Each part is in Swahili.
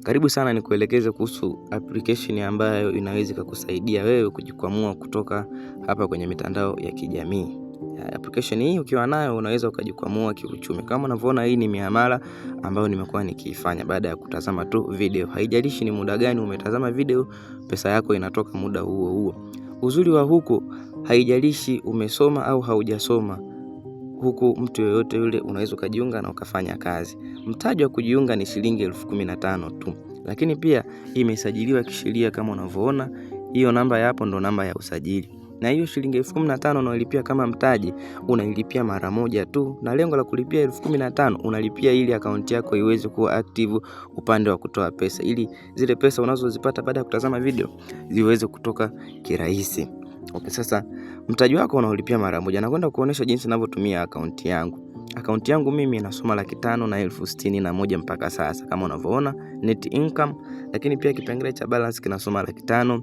Karibu sana nikuelekeze kuhusu application ambayo inaweza kukusaidia wewe kujikwamua kutoka hapa kwenye mitandao ya kijamii. Application hii ukiwa nayo unaweza ukajikwamua kiuchumi. Kama unavyoona, hii ni miamala ambayo nimekuwa nikiifanya baada ya kutazama tu video. Haijalishi ni muda gani umetazama video, pesa yako inatoka muda huo huo. Uzuri wa huko, haijalishi umesoma au haujasoma. Huku mtu yoyote yule unaweza kujiunga na ukafanya kazi. Mtaji wa kujiunga ni shilingi 15,000 tu. Lakini pia imesajiliwa kisheria kama unavyoona. Hiyo namba hapo ndo namba ya usajili. Na hiyo shilingi 15,000 unalipia kama mtaji, unailipia mara moja tu. Na lengo la kulipia 15,000 unalipia ili akaunti yako iweze kuwa active upande wa kutoa pesa, ili zile pesa unazozipata baada ya kutazama video ziweze kutoka kirahisi. Okay, sasa mtaji wako unaulipia mara moja. Nakwenda kuonesha jinsi ninavyotumia akaunti yangu. Akaunti yangu mimi inasoma 500,000 na 61,000 mpaka sasa kama unavyoona net income, lakini pia kipengele cha balance kinasoma 500,000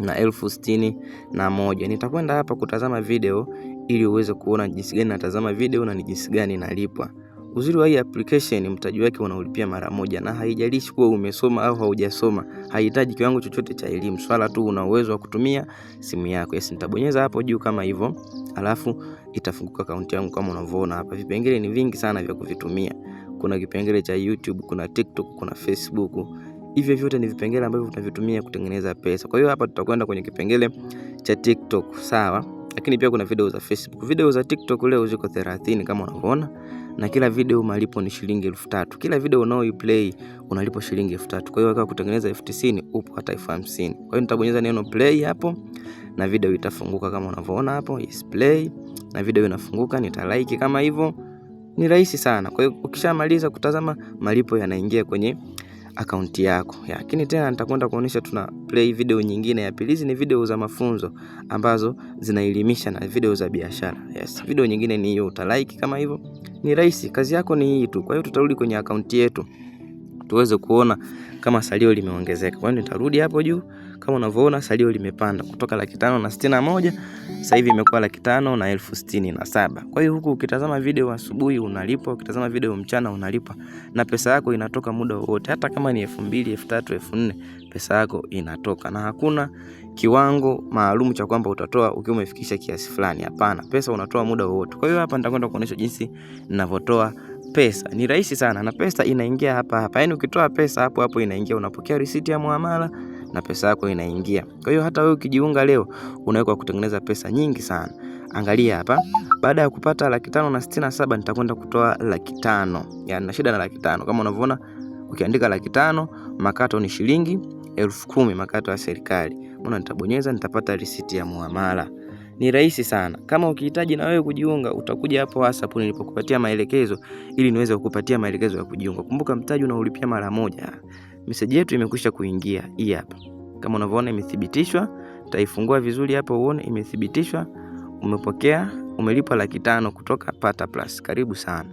na 61,000. Nitakwenda hapa kutazama video ili uweze kuona jinsi gani natazama video na ni jinsi gani nalipwa. Uzuri wa hii application, mtaji wake unaulipia mara moja na haijalishi kuwa umesoma au haujasoma. Haihitaji kiwango chochote cha elimu, swala tu una uwezo wa kutumia simu yako. Yes, nitabonyeza hapo juu kama hivyo, alafu itafunguka akaunti yangu kama unavyoona hapa. Vipengele ni vingi sana vya kuvitumia. Kuna kipengele cha YouTube, kuna TikTok, kuna Facebook. Hivyo vyote ni vipengele ambavyo tunavitumia kutengeneza pesa. Kwa hiyo hapa tutakwenda kwenye kipengele cha TikTok, sawa? Lakini pia kuna video za Facebook. Video za TikTok leo ziko 30 kama unavyoona, na kila video malipo ni shilingi 3,000. Kila video unaoiplay unalipo shilingi 3,000. Kwa hiyo kama kutengeneza 50,000 upo hata 50,000. Kwa hiyo nitabonyeza neno play hapo na video itafunguka kama unavyoona hapo. Yes, play na video inafunguka. Nitalike kama hivyo. Ni rahisi sana. Kwa hiyo ukishamaliza kutazama, malipo yanaingia kwenye akaunti yako. Lakini tena nitakwenda kuonesha tuna play video nyingine ya pili. Hizi ni video za mafunzo ambazo zinaelimisha na video za biashara. Yes, video nyingine ni hiyo, utalike kama hivyo. Ni rahisi, kazi yako ni hii tu. Kwa hiyo tutarudi kwenye akaunti yetu tuweze kuona kama salio limeongezeka. Kwa hiyo nitarudi hapo juu, kama unavyoona salio limepanda kutoka 561 sasa hivi imekuwa 500 na 67. Kwa hiyo huku ukitazama video asubuhi unalipwa, ukitazama video mchana unalipwa, na pesa yako inatoka muda wote. Hata kama ni 2,000, 3,000, 4,000, pesa yako inatoka, na hakuna kiwango maalum cha kwamba utatoa ukiwa umefikisha kiasi fulani. Hapana, pesa unatoa muda wote. Kwa hiyo hapa nitakwenda kuonesha jinsi ninavyotoa pesa. Ni rahisi sana na pesa inaingia hapa hapa. Yaani ukitoa pesa hapo hapo inaingia, unapokea receipt ya muamala na pesa yako inaingia. Kwa hiyo hata wewe ukijiunga leo unaweza kutengeneza pesa nyingi sana. Angalia hapa, baada ya kupata 567 nitakwenda kutoa 500,000. Yaani na shida na 500,000. Kama unavyoona ukiandika 500,000 makato ni shilingi 10,000 makato ya serikali. Mbona nitabonyeza, nitapata receipt ya muamala. Ni rahisi sana. Kama ukihitaji na wewe kujiunga, utakuja hapo WhatsApp nilipokupatia maelekezo ili niweze kukupatia maelekezo ya kujiunga. Kumbuka mtaji unaulipia mara moja. Message yetu imekwisha kuingia. Hii hapa. Kama unavyoona imethibitishwa, utaifungua vizuri hapo uone imethibitishwa. Umepokea, umelipa 500,000 kutoka Pata Plus. Karibu sana.